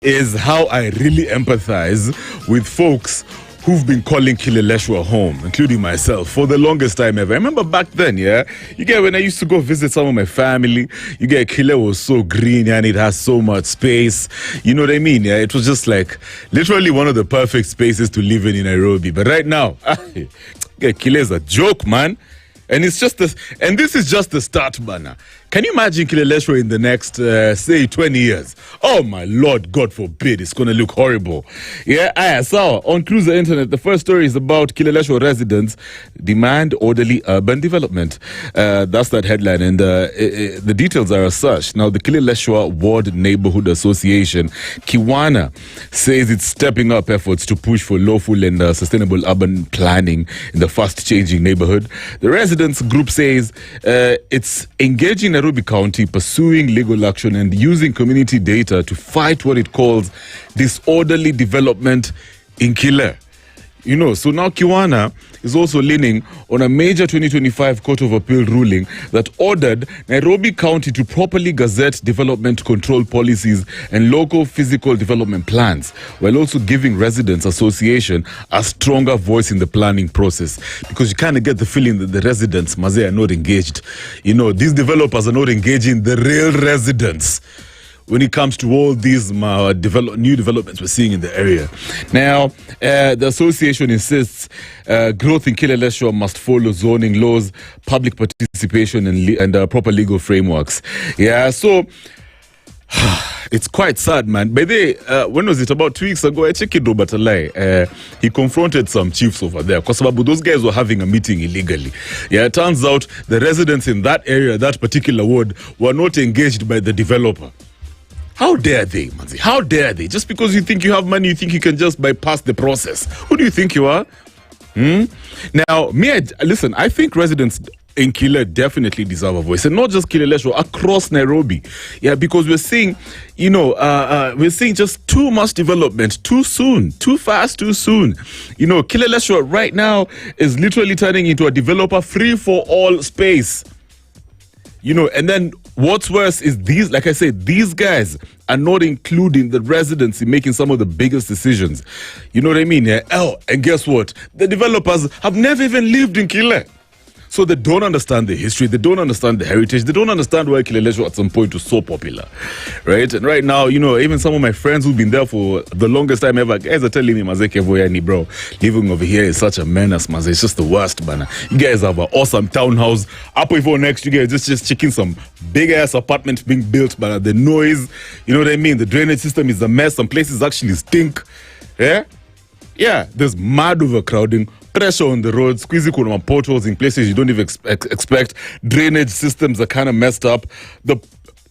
is how I really empathize with folks who've been calling Kileleshwa home, including myself, for the longest time ever. I remember back then, you get when I used to go visit some of my family, you get Kile was so green and it has so much space. You know what I mean? Yeah, it was just like literally one of the perfect spaces to live in Nairobi. But right now, Kile is a joke, man. And it's just this, and this is just the start, Bana. Can you imagine Kileleshwa in the next, say, 20 years? Oh my Lord, God forbid, it's going to look horrible. Yeah, so on Cruiser Internet, the first story is about Kileleshwa residents demand orderly urban development. That's that headline, and the details are as such. Now, the Kileleshwa Ward Neighborhood Association, Kiwana, says it's stepping up efforts to push for lawful and sustainable urban planning in the fast-changing neighborhood. The residents group says it's engaging Nairobi County, pursuing legal action and using community data to fight what it calls disorderly development in Kile. You know, so now Kiwana is also leaning on a major 2025 Court of Appeal ruling that ordered Nairobi County to properly gazette development control policies and local physical development plans, while also giving residents association a stronger voice in the planning process. Because you kind of get the feeling that the residents, Maze, are not engaged. You know, these developers are not engaging the real residents when it comes to all these new developments we're seeing in the area. Now, the association insists growth in Kileleshwa must follow zoning laws, public participation, and proper legal frameworks. Yeah, so it's quite sad, man. By the way, when was it? About 2 weeks ago, I checked Robert Alai. He confronted some chiefs over there because those guys were having a meeting illegally. Yeah, it turns out the residents in that area, that particular ward, were not engaged by the developer. How dare they, Manzi? How dare they? Just because you think you have money, you think you can just bypass the process. Who do you think you are? Now, listen, I think residents in Kile definitely deserve a voice. And not just Kileleshwa, across Nairobi. Yeah, because we're seeing, we're seeing just too much development, too soon, too fast, too soon. You know, Kileleshwa right now is literally turning into a developer free-for-all space. You know, and then what's worse is these, like I said, these guys are not including the residents in making some of the biggest decisions. You know what I mean? Yeah? Oh, and guess what? The developers have never even lived in Kile. So they don't understand the history, they don't understand the heritage, they don't understand why Kileleshwa at some point was so popular, right? And right now, you know, even some of my friends who've been there for the longest time ever, guys are telling me, Mazeke Voyani, bro, living over here is such a menace, Maze. It's just the worst, man. You guys have an awesome townhouse. Up before next, you guys just checking some big-ass apartments being built, but the noise, you know what I mean? The drainage system is a mess. Some places actually stink, yeah? Yeah, there's mad overcrowding, pressure on the road, squeezy potholes in places you don't even expect. Drainage systems are kind of messed up.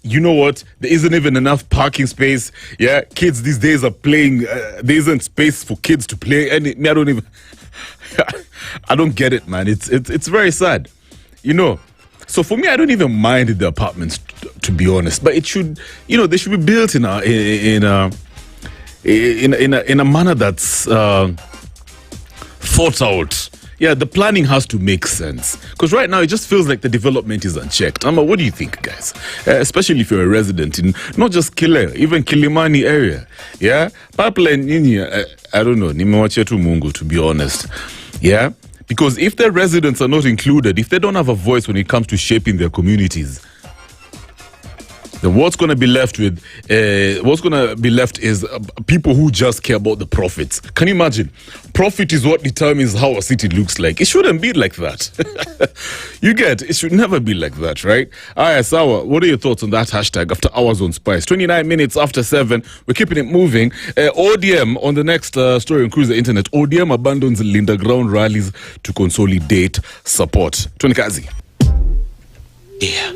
You know what? There isn't even enough parking space. Yeah, kids these days are playing. There isn't space for kids to play. And I don't even. I don't get it, man. It's very sad. You know. So for me, I don't even mind the apartments, to be honest. But it should, you know, they should be built in a manner that's thought out. Yeah, the planning has to make sense. Because right now, it just feels like the development is unchecked. What do you think, guys? Especially if you're a resident in not just Kile, even Kilimani area. Yeah? Pipeline, I don't know, nimewacha tu Mungu, to be honest. Yeah? Because if their residents are not included, if they don't have a voice when it comes to shaping their communities, then what's going to be left is people who just care about the profits. Can you imagine? Profit is what determines how a city looks like. It shouldn't be like that. It should never be like that, right? Sawa, what are your thoughts on that hashtag after hours on Spice? 29 minutes after 7, we're keeping it moving. ODM on the next story on Cruiser Internet. ODM abandons Linda Ground rallies to consolidate support. Tony Kazi. Yeah.